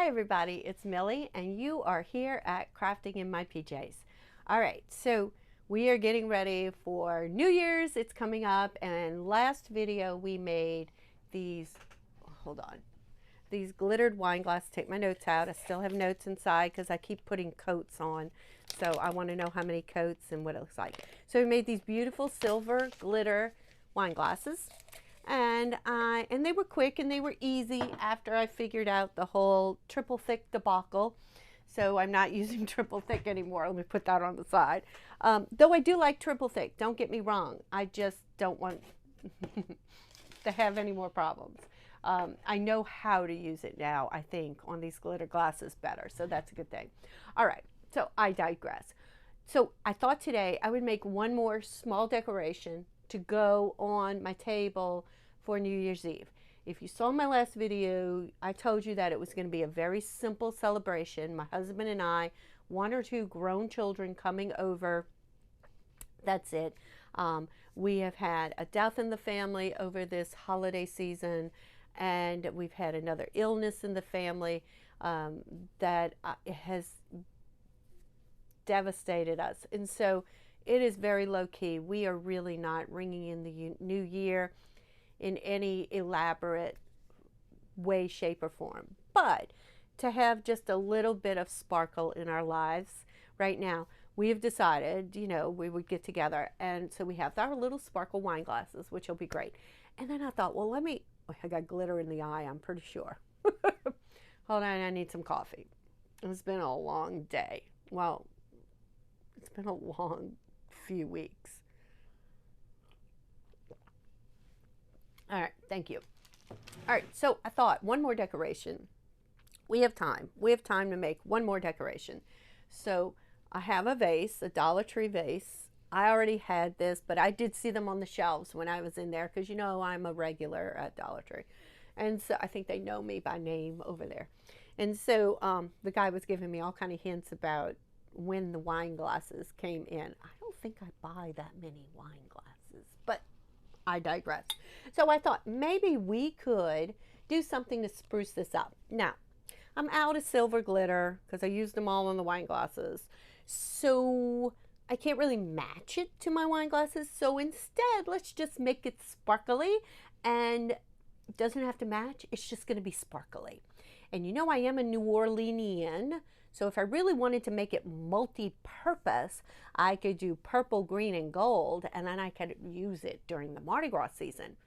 Hi everybody, it's Millie and you are here at Crafting in My PJs. Alright, so we are getting ready for New Year's. It's coming up, and last video we made these, these glittered wine glass. Take my notes out. I still have notes inside because I keep putting coats on. So I want to know how many coats and what it looks like. So we made these beautiful silver glitter wine glasses. And they were quick and they were easy after I figured out the whole triple thick debacle. So I'm not using triple thick anymore. Let me put that on the side. Though I do like triple thick, don't get me wrong. I just don't want to have any more problems. I know how to use it now, I think, on these glitter glasses better. So that's a good thing. All right, so I digress. So I thought today I would make one more small decoration to go on my table for New Year's Eve. If you saw my last video, I told you that it was going to be a very simple celebration. My husband and I, one or two grown children coming over. That's it. We have had a death in the family over this holiday season, and we've had another illness in the family that has devastated us. And so it is very low-key. We are really not ringing in the new year in any elaborate way, shape, or form. But to have just a little bit of sparkle in our lives right now, we have decided, you know, we would get together. And so we have our little sparkle wine glasses, which will be great. And then I thought, well, I got glitter in the eye, I'm pretty sure. Hold on, I need some coffee. It's been a long day. Well, it's been a long few weeks. All right, thank you. All right, so I thought one more decoration. We have time. We have time to make one more decoration. So I have a vase, a Dollar Tree vase. I already had this, but I did see them on the shelves when I was in there because, you know, I'm a regular at Dollar Tree. And so I think they know me by name over there. And so the guy was giving me all kind of hints about when the wine glasses came in. I don't think I buy that many wine glasses, but I digress. So I thought maybe we could do something to spruce this up. Now, I'm out of silver glitter because I used them all on the wine glasses. So I can't really match it to my wine glasses. So instead, let's just make it sparkly, and it doesn't have to match. It's just going to be sparkly. And you know, I am a New Orleanian. So if I really wanted to make it multi-purpose, I could do purple, green, and gold, and then I could use it during the Mardi Gras season.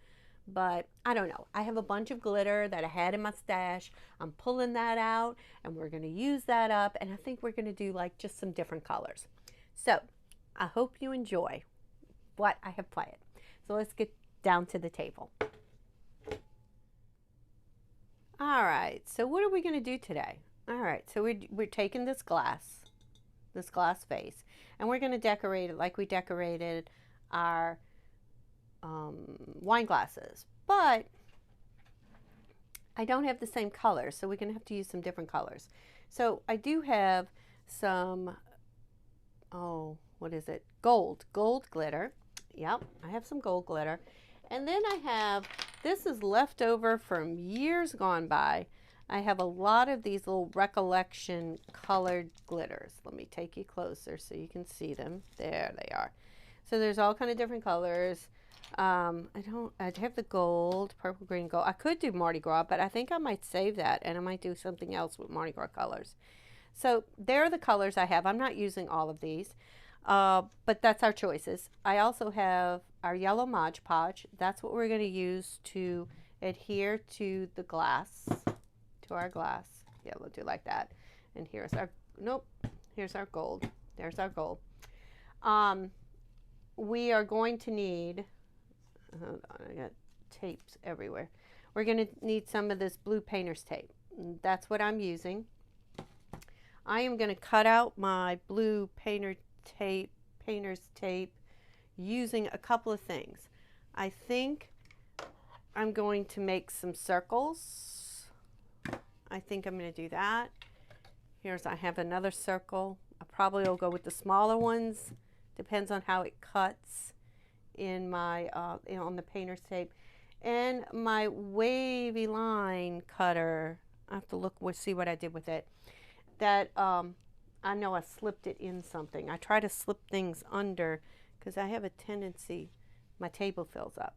But I don't know. I have a bunch of glitter that I had in my stash. I'm pulling that out, and we're going to use that up, and I think we're going to do like just some different colors. So I hope you enjoy what I have planned. So let's get down to the table. All right, so what are we going to do today? All right, so we're taking this glass vase, and we're going to decorate it like we decorated our wine glasses. But I don't have the same colors, so we're going to have to use some different colors. So I do have some, what is it? Gold glitter. Yep, I have some gold glitter. And then I have, this is leftover from years gone by. I have a lot of these little recollection colored glitters. Let me take you closer so you can see them. There they are. So there's all kind of different colors. I have the gold, purple, green, gold. I could do Mardi Gras, but I think I might save that, and I might do something else with Mardi Gras colors. So there are the colors I have. I'm not using all of these, but that's our choices. I also have our yellow Mod Podge. That's what we're going to use to adhere to the glass. To our glass. Yeah, we'll do like that. And here's our, here's our gold. There's our gold. We are going to need, hold on, I got tapes everywhere. We're going to need some of this blue painter's tape. That's what I'm using. I am going to cut out my blue painter's tape using a couple of things. I think I'm going to make some circles. I think I'm going to do that. I have another circle. I probably will go with the smaller ones. Depends on how it cuts in my on the painter's tape. And my wavy line cutter I have to look, we'll see what I did with it. That, I know I slipped it in something. I try to slip things under because I have a tendency, my table fills up.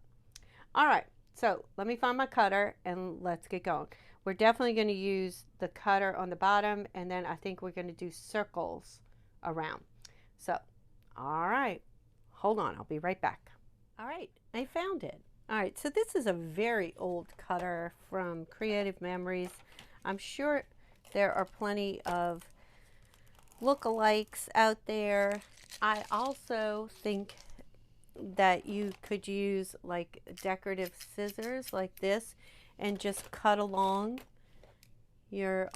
All right, so let me find my cutter and let's get going. We're definitely going to use the cutter on the bottom, and then I think we're going to do circles around. So, all right, hold on, I'll be right back. All right, I found it. All right, so this is a very old cutter from Creative Memories. I'm sure there are plenty of lookalikes out there. I also think that you could use like decorative scissors like this and just cut along your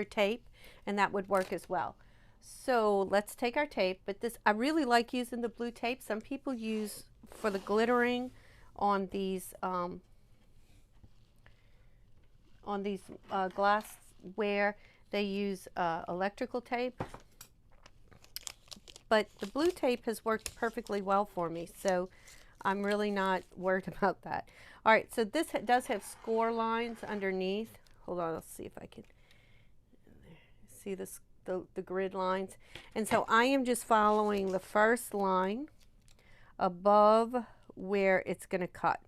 tape, and that would work as well. So let's take our tape, but this, I really like using the blue tape. Some people use for the glittering on these glassware, they use electrical tape, but the blue tape has worked perfectly well for me, so I'm really not worried about that. All right, so this does have score lines underneath. Hold on, let's see if I can see this, the grid lines. And so I am just following the first line above where it's going to cut.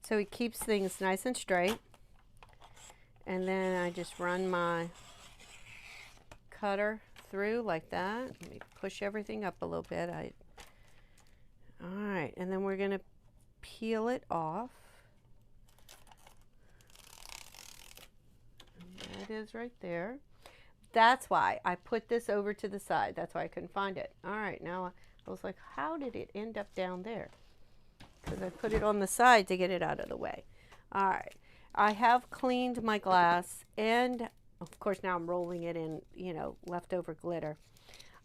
So it keeps things nice and straight. And then I just run my cutter through like that. Let me push everything up a little bit. All right, and then we're going to peel it off. And that is right there. That's why I put this over to the side. That's why I couldn't find it. All right, now I was like, how did it end up down there? Because I put it on the side to get it out of the way. All right, I have cleaned my glass, and of course now I'm rolling it in, you know, leftover glitter.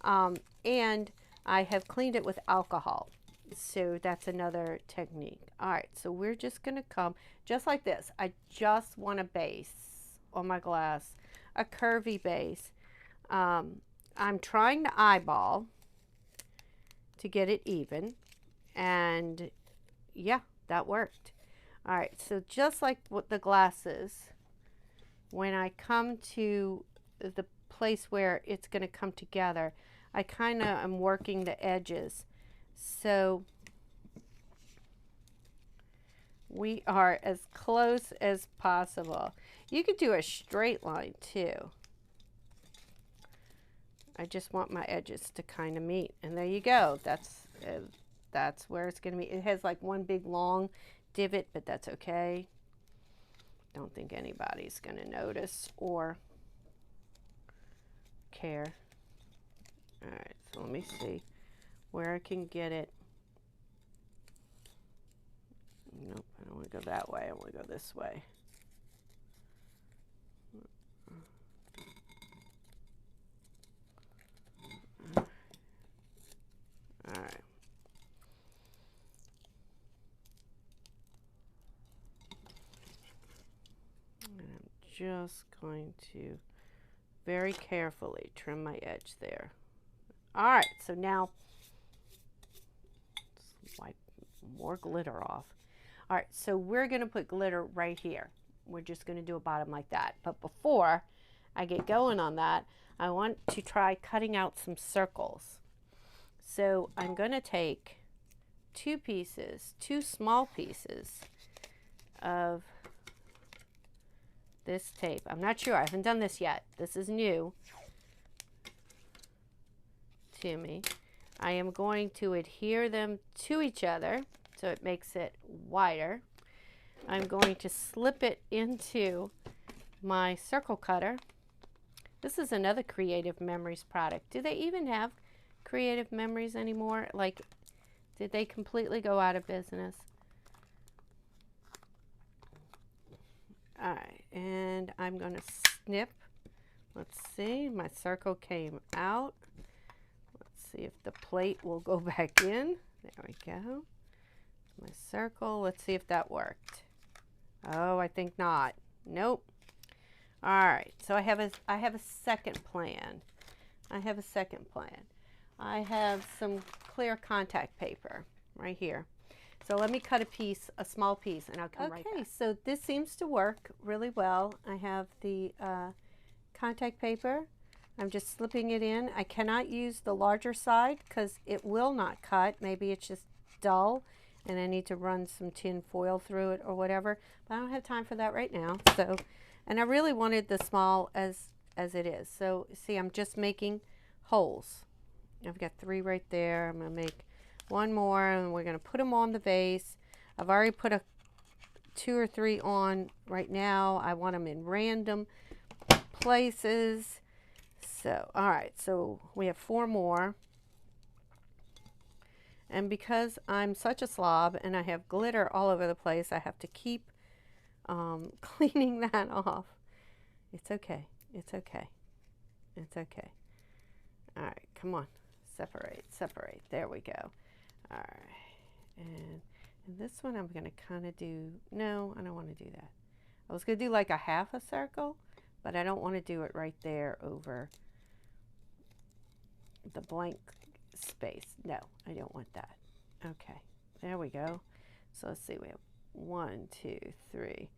And I have cleaned it with alcohol. So that's another technique. All right, so we're just going to come just like this. I just want a base on my glass, a curvy base. I'm trying to eyeball to get it even, and yeah, that worked. All right, so just like what the glasses, when I come to the place where it's going to come together, I kind of am working the edges. So we are as close as possible. You could do a straight line too. I just want my edges to kind of meet, and there you go. That's where it's going to be. It has like one big long divot, but that's okay. Don't think anybody's going to notice or care. All right, so let me see where I can get it. Nope, I don't want to go that way. I want to go this way. All right. And I'm just going to very carefully trim my edge there. All right, so now let's wipe more glitter off. All right, so we're going to put glitter right here. We're just going to do a bottom like that. But before I get going on that, I want to try cutting out some circles. So I'm going to take two small pieces of this tape. I'm not sure. I haven't done this yet. This is new to me. I am going to adhere them to each other so it makes it wider. I'm going to slip it into my circle cutter. This is another Creative Memories product. Do they even have Creative Memories anymore? Like, did they completely go out of business? All right, and I'm going to snip. Let's see, my circle came out. Let's see if the plate will go back in. There we go. My circle, let's see if that worked. Oh, I think not. Nope. All right, so I have a second plan. I have some clear contact paper right here. So let me cut a small piece, and I'll come right back. Okay, so this seems to work really well. I have the contact paper. I'm just slipping it in. I cannot use the larger side because it will not cut. Maybe it's just dull and I need to run some tin foil through it or whatever. But I don't have time for that right now. So, and I really wanted the small as it is. So see, I'm just making holes. I've got 3 right there. I'm going to make 1 more, and we're going to put them on the vase. I've already put 2 or 3 on right now. I want them in random places. So, all right, so we have 4 more. And because I'm such a slob and I have glitter all over the place, I have to keep cleaning that off. It's okay. It's okay. It's okay. All right, come on. Separate, separate. There we go. All right, and this one I'm going to kind of do, no, I don't want to do that. I was going to do like a half a circle, but I don't want to do it right there over the blank space. No, I don't want that. Okay, there we go. So let's see, we have 1, 2, 3.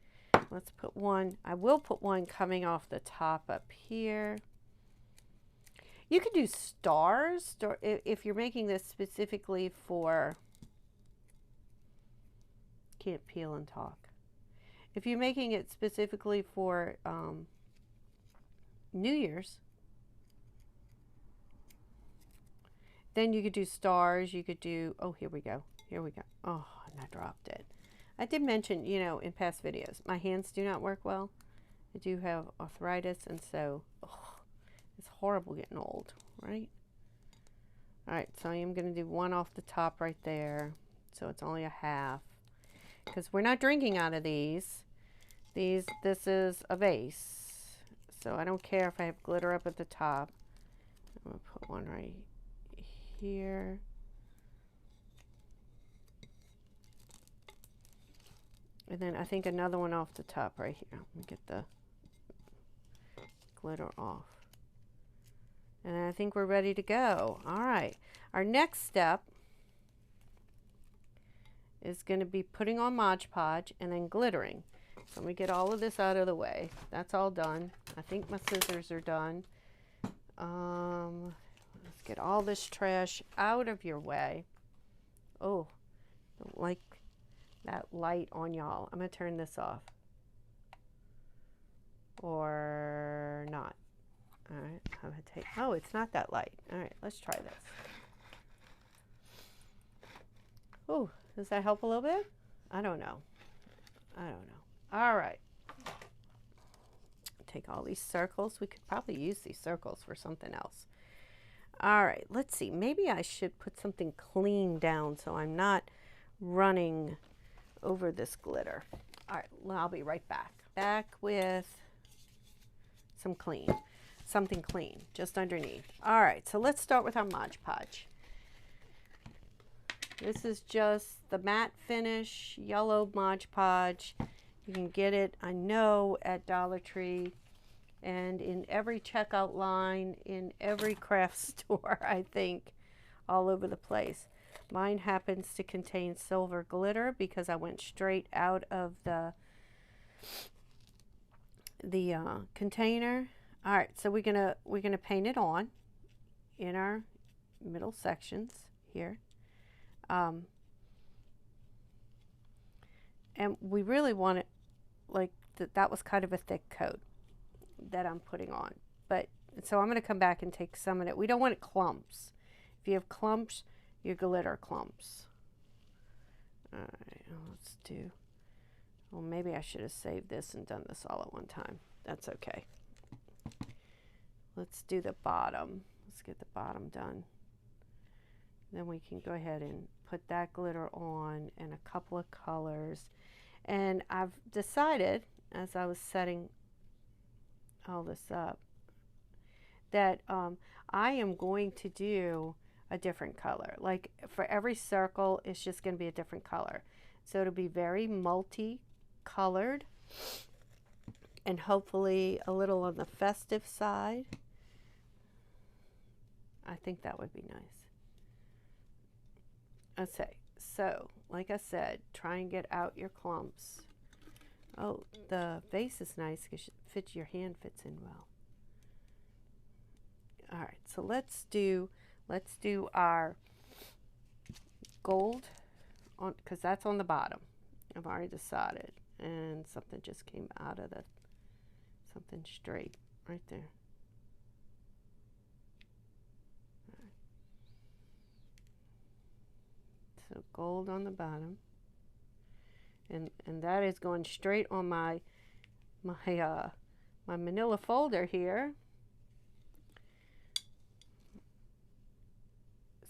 Let's put 1. I will put 1 coming off the top up here. You could do stars if you're making this specifically for, can't peel and talk. If you're making it specifically for New Year's, then you could do stars. You could do, oh, here we go. Here we go. Oh, and I dropped it. I did mention, you know, in past videos, my hands do not work well. I do have arthritis, and so, oh, it's horrible getting old, right? All right, so I am going to do 1 off the top right there. So it's only a half. Because we're not drinking out of these. This is a vase. So I don't care if I have glitter up at the top. I'm going to put 1 right here. And then I think another 1 off the top right here. Let me get the glitter off. And I think we're ready to go. All right. Our next step is going to be putting on Mod Podge and then glittering. So let me get all of this out of the way. That's all done. I think my scissors are done. Let's get all this trash out of your way. Oh, don't like that light on y'all. I'm going to turn this off. Or not. All right, I'm going to take, oh, it's not that light. All right, let's try this. Oh, does that help a little bit? I don't know. I don't know. All right. Take all these circles. We could probably use these circles for something else. All right, let's see. Maybe I should put something clean down so I'm not running over this glitter. All right, well, I'll be right back. Back with some clean. Something clean just underneath. All right, so let's start with our Mod Podge. This is just the matte finish yellow Mod Podge. You can get it, I know, at Dollar Tree and in every checkout line, in every craft store, I think, all over the place. Mine happens to contain silver glitter because I went straight out of the container. All right, so we're gonna paint it on in our middle sections here, and we really want it like that was kind of a thick coat that I'm putting on. But so I'm gonna come back and take some of it. We don't want it clumps. If you have clumps, your glitter clumps. All right, let's do. Well, maybe I should have saved this and done this all at one time. That's okay. Let's do the bottom. Let's get the bottom done. Then we can go ahead and put that glitter on and a couple of colors. And I've decided, as I was setting all this up, that I am going to do a different color. Like for every circle, it's just going to be a different color. So it'll be very multi-colored and hopefully a little on the festive side. I think that would be nice. Okay, so like I said, try and get out your clumps. Oh, the vase is nice because your hand fits in well. All right, so let's do our gold on, because that's on the bottom. I've already decided, and something just came out of something straight right there. Right. So gold on the bottom, and that is going straight on my manila folder here,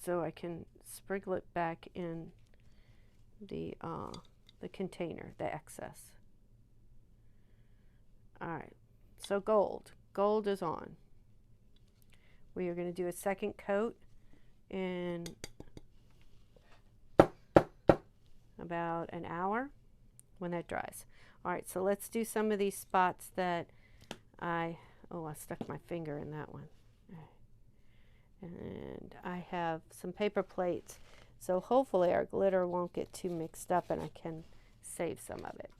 so I can sprinkle it back in the container, the excess. All right, so gold is on. We are going to do a second coat in about an hour when that dries. All right, so let's do some of these spots that I stuck my finger in that one. And I have some paper plates, so hopefully our glitter won't get too mixed up and I can save some of it.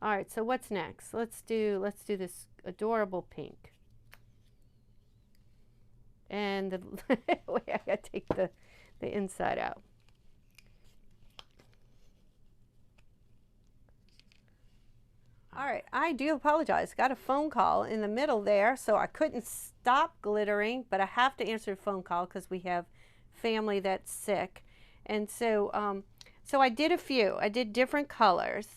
All right, so what's next? Let's do this adorable pink. And wait, I gotta take the inside out. All right, I do apologize. Got a phone call in the middle there, so I couldn't stop glittering, but I have to answer the phone call because we have family that's sick. And so, so I did a few. I did different colors.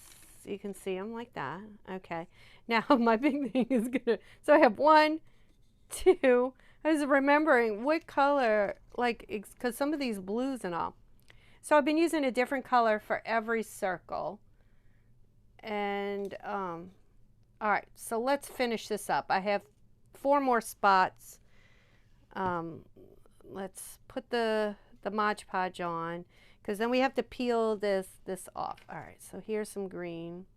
So you can see them like that. Okay. Now my big thing is so I have 1, 2. I was remembering what color, like, because some of these blues and all. So I've been using a different color for every circle. And all right, so let's finish this up. I have 4 more spots. Let's put the Mod Podge on, because then we have to peel this off. All right, so here's some green.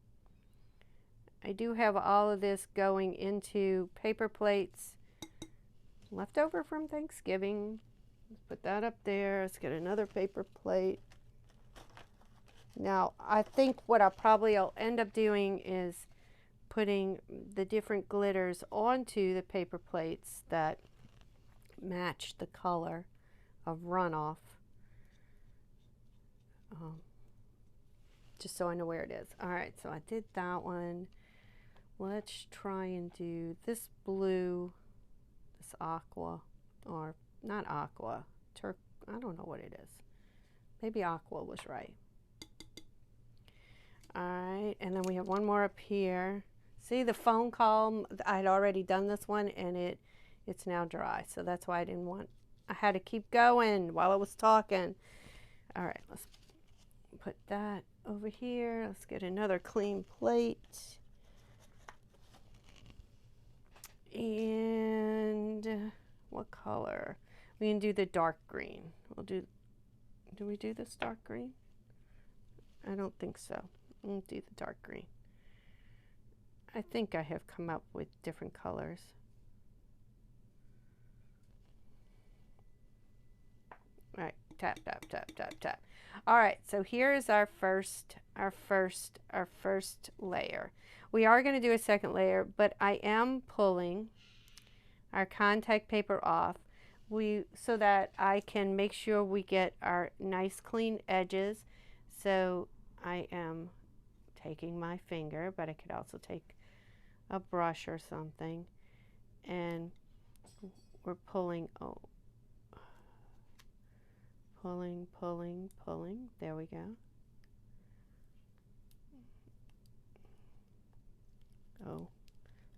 I do have all of this going into paper plates left over from Thanksgiving. Let's put that up there. Let's get another paper plate. Now, I think what I'll end up doing is putting the different glitters onto the paper plates that match the color of runoff. Just so I know where it is. All right, so I did that one. Let's try and do this blue, this aqua, or not aqua, I don't know what it is. Maybe aqua was right. All right, and then we have 1 more up here. See the phone call? I had already done this one, and it's now dry, so that's why I had to keep going while I was talking. All right, let's put that over here. Let's get another clean plate. And what color? We can do the dark green. Do we do this dark green? I don't think so. We'll do the dark green. I think I have come up with different colors. All right, tap, tap, tap, tap, tap. All right, so here is our first layer. We are going to do a second layer, but I am pulling our contact paper off so that I can make sure we get our nice clean edges. So I am taking my finger, but I could also take a brush or something, and we're pulling, pulling, pulling, pulling. There we go. Oh,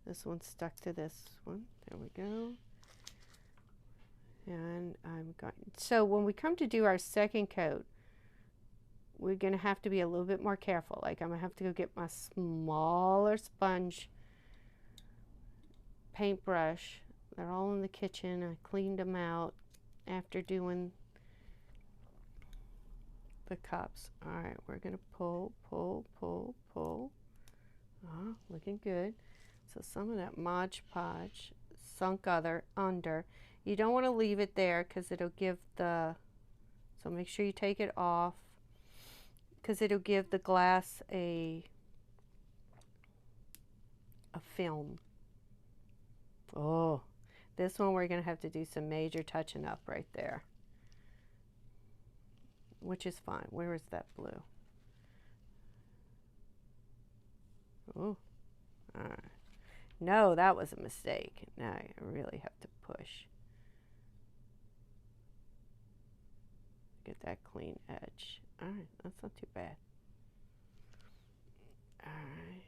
this one's stuck to this one. There we go. And I'm going, so when we come to do our second coat, we're going to have to be a little bit more careful. Like, I'm going to have to go get my smaller sponge paintbrush. They're all in the kitchen. I cleaned them out after doing the cups. All right, we're going to pull, pull, pull, pull. Looking good. So some of that Mod Podge sunk under. You don't want to leave it there because it'll give so make sure you take it off. because it'll give the glass a film. Oh, this one we're going to have to do some major touching up right there, which is fine. Where is that blue? Oh, all right. No, that was a mistake. Now I really have to push. Get that clean edge. All right, that's not too bad. All right.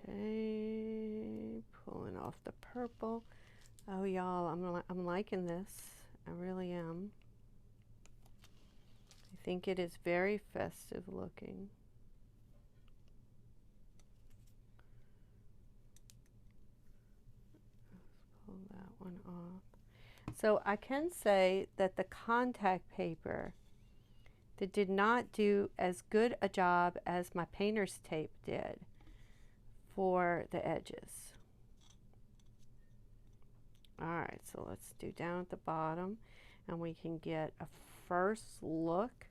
Okay, pulling off the purple. Oh, y'all, I'm liking this. I really am. I think it is very festive looking. Let's pull that one off. So I can say that the contact paper that did not do as good a job as my painter's tape did for the edges. All right, so let's do down at the bottom, and we can get a first look.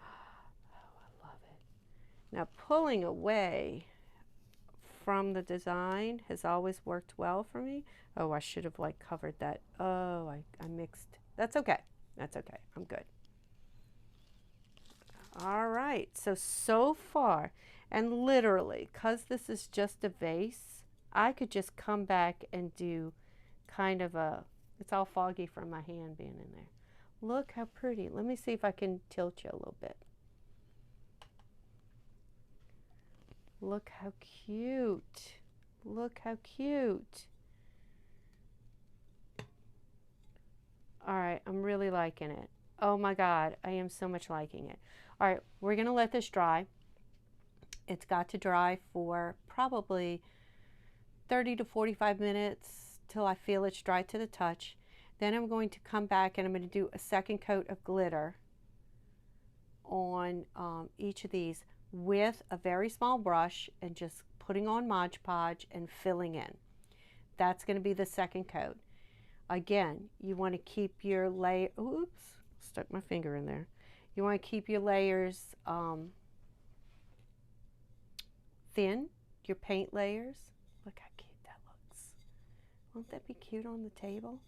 Oh, I love it. Now, pulling away from the design has always worked well for me. Oh, I should have like covered that. Oh, I mixed. That's okay. That's okay. I'm good. All right, so far, and literally, because this is just a vase, I could just come back and do kind of a, it's all foggy from my hand being in there. Look how pretty. Let me see if I can tilt you a little bit. Look how cute. Look how cute. All right, I'm really liking it. Oh my God, I am so much liking it. All right, we're gonna let this dry. It's got to dry for probably 30 to 45 minutes till I feel it's dry to the touch. Then I'm going to come back and I'm going to do a second coat of glitter on each of these with a very small brush and just putting on Mod Podge and filling in. That's going to be the second coat. Again, you want to keep your layer, oops, stuck my finger in there. You want to keep your layers thin, your paint layers. Look how cute that looks. Won't that be cute on the table?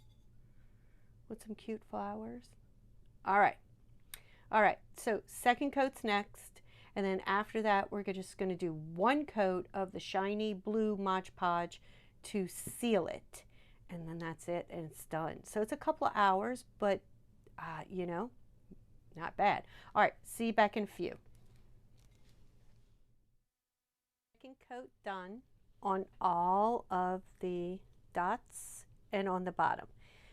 With some cute flowers. All right. All right, so second coat's next, and then after that, we're just going to do one coat of the shiny blue Mod Podge to seal it, and then that's it, and it's done. So it's a couple of hours, but, you know, not bad. All right, see you back in a few. Second coat done on all of the dots and on the bottom.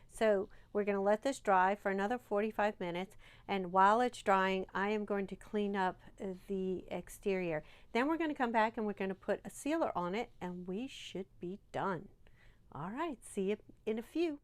So we're going to let this dry for another 45 minutes, and while it's drying, I am going to clean up the exterior. Then we're going to come back and we're going to put a sealer on it, and we should be done. All right, see you in a few.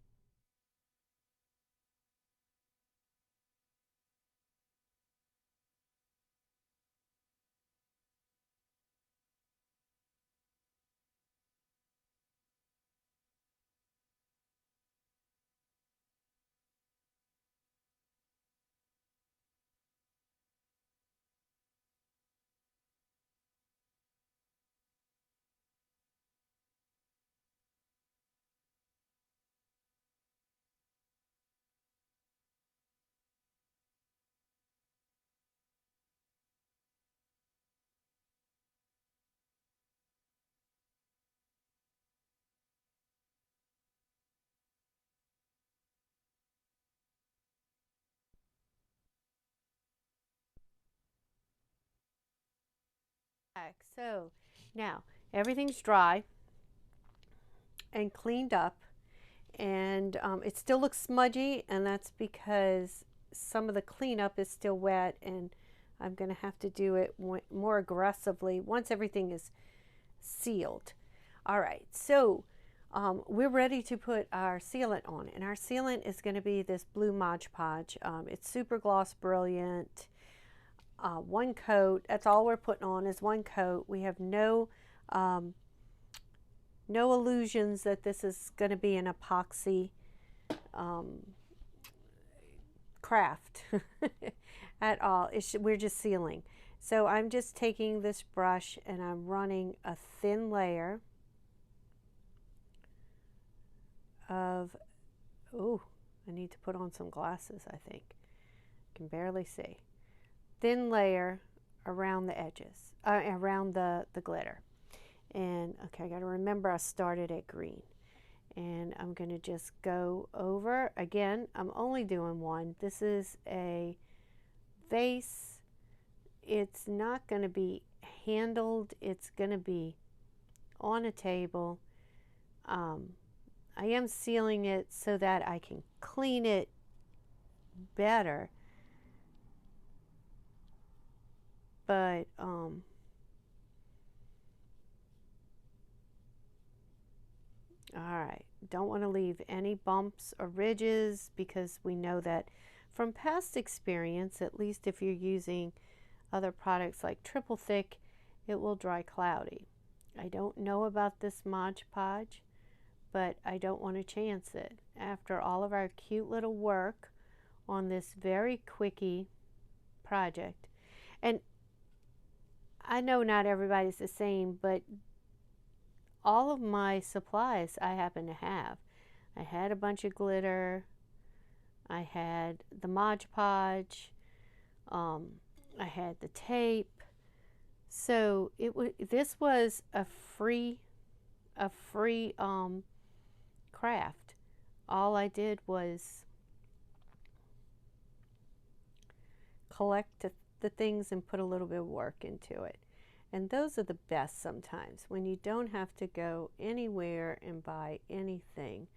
So now everything's dry and cleaned up, and it still looks smudgy, and that's because some of the cleanup is still wet, and I'm going to have to do it more aggressively once everything is sealed. All right, so we're ready to put our sealant on, and our sealant is going to be this blue Mod Podge. It's Super Gloss Brilliant. One coat, that's all we're putting on is one coat. We have no no illusions that this is going to be an epoxy craft at all. We're just sealing. So I'm just taking this brush and I'm running a thin layer of, oh, I need to put on some glasses, I think. I can barely see. Thin layer around the edges, around the glitter. And okay, I got to remember I started at green. And I'm going to just go over. Again, I'm only doing one. This is a vase. It's not going to be handled. It's going to be on a table. I am sealing it so that I can clean it better. But all right, don't want to leave any bumps or ridges, because we know that from past experience, at least if you're using other products like triple thick, it will dry cloudy. I don't know about this Mod Podge, but I don't want to chance it. After all of our cute little work on this very quickie project, and I know not everybody's the same, but all of my supplies I happen to have. I had a bunch of glitter. I had the Mod Podge. I had the tape. So this was a free craft. All I did was collect the things and put a little bit of work into it. And those are the best sometimes, when you don't have to go anywhere and buy anything.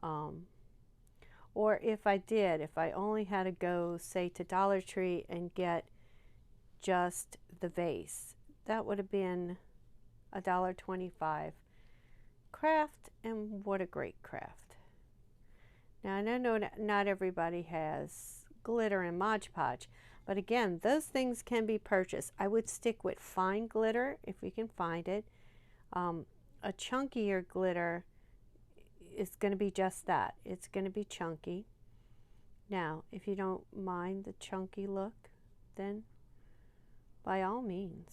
Or if I only had to go, say, to Dollar Tree and get just the vase, that would have been $1.25 craft, and what a great craft. Now, I know not everybody has glitter and Mod Podge, but again, those things can be purchased. I would stick with fine glitter if you can find it. A chunkier glitter is going to be just that. It's going to be chunky. Now, if you don't mind the chunky look, then by all means,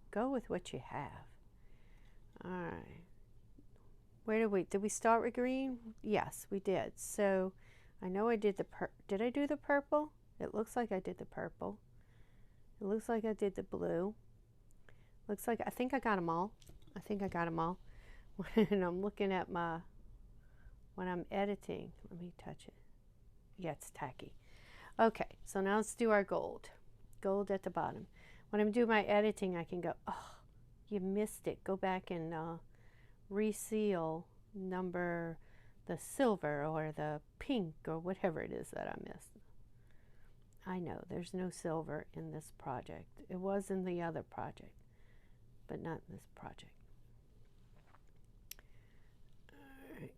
go with what you have. All right. Where did we start with green? Yes, we did. So I know I did did I do the purple? It looks like I did the purple. It looks like I did the blue. Looks like, I think I got them all. I think I got them all. When I'm looking at when I'm editing, let me touch it. Yeah, it's tacky. Okay, so now let's do our gold. Gold at the bottom. When I'm doing my editing, I can go, oh, you missed it. Go back and reseal the silver or the pink or whatever it is that I missed. I know there's no silver in this project. It was in the other project, but not in this project,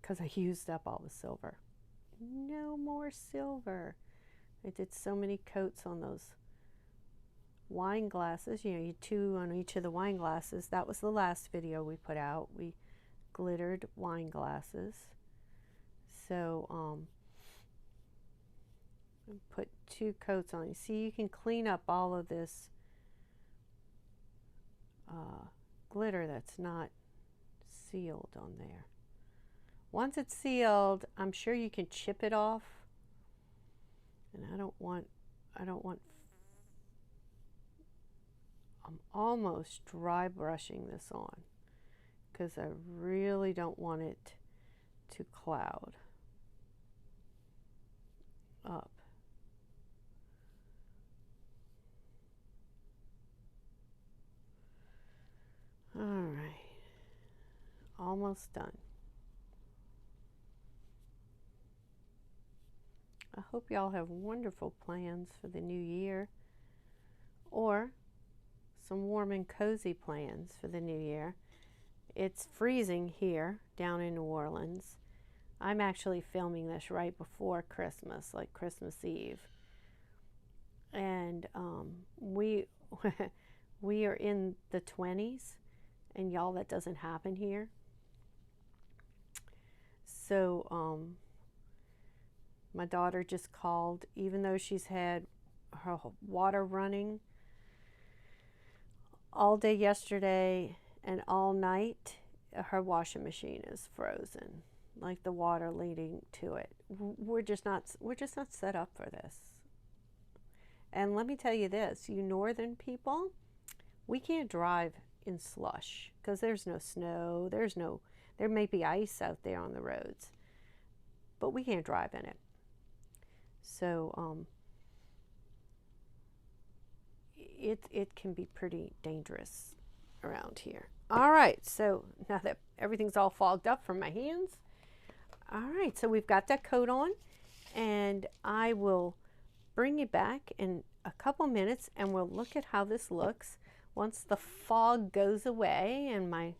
because I used up all the silver. No more silver. I did so many coats on those wine glasses. You know, you 2 on each of the wine glasses. That was the last video we put out. We glittered wine glasses. So put 2 coats on. You see, you can clean up all of this glitter that's not sealed on there. Once it's sealed, I'm sure you can chip it off. And I'm almost dry brushing this on, because I really don't want it to cloud up. All right, almost done. I hope y'all have wonderful plans for the new year, or some warm and cozy plans for the new year. It's freezing here down in New Orleans. I'm actually filming this right before Christmas, like Christmas Eve. And we we are in the 20s, And y'all, that doesn't happen here. So my daughter just called, even though she's had her water running all day yesterday and all night, her washing machine is frozen, like the water leading to it. We're just not set up for this. And let me tell you this, you northern people, we can't drive in slush because there's no snow, there may be ice out there on the roads, but we can't drive in it. So it can be pretty dangerous around here. All right, so now that everything's all fogged up from my hands, all right, so we've got that coat on, and I will bring you back in a couple minutes and we'll look at how this looks once the fog goes away and my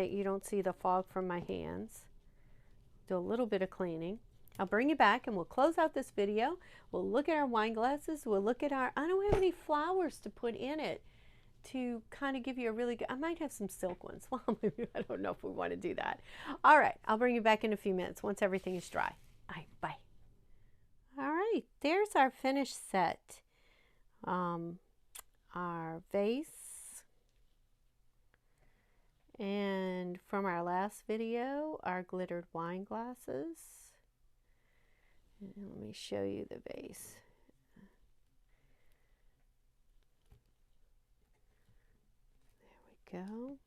you don't see the fog from my hands. Do a little bit of cleaning. I'll bring you back and we'll close out this video. We'll look at our wine glasses. We'll look at our, I don't have any flowers to put in it to kind of give you a really good, I might have some silk ones. Well, maybe, I don't know if we want to do that. All right, I'll bring you back in a few minutes once everything is dry. All right, bye. All right, there's our finished set. Our vase. And from our last video, our glittered wine glasses. And let me show you the vase. There we go.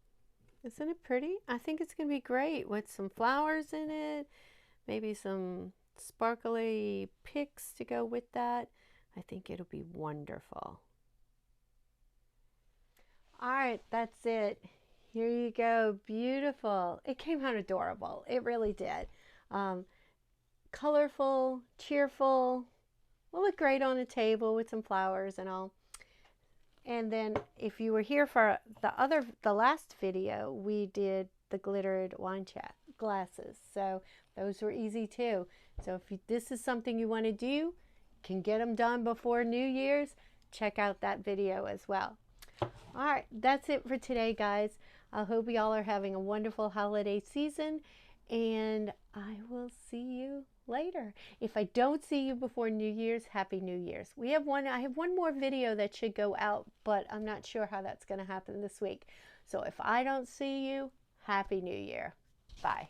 Isn't it pretty? I think it's going to be great with some flowers in it, maybe some sparkly picks to go with that. I think it'll be wonderful. All right, that's it. Here you go. Beautiful. It came out adorable. It really did. Colorful, cheerful. Will look great on a table with some flowers and all. And then if you were here for the last video, we did the glittered wine glasses. So those were easy too. So if this is something you want to do, can get them done before New Year's, check out that video as well. All right, that's it for today, guys. I hope y'all are having a wonderful holiday season, and I will see you later. If I don't see you before New Year's, Happy New Year's. I have one more video that should go out, but I'm not sure how that's going to happen this week. So if I don't see you, Happy New Year. Bye.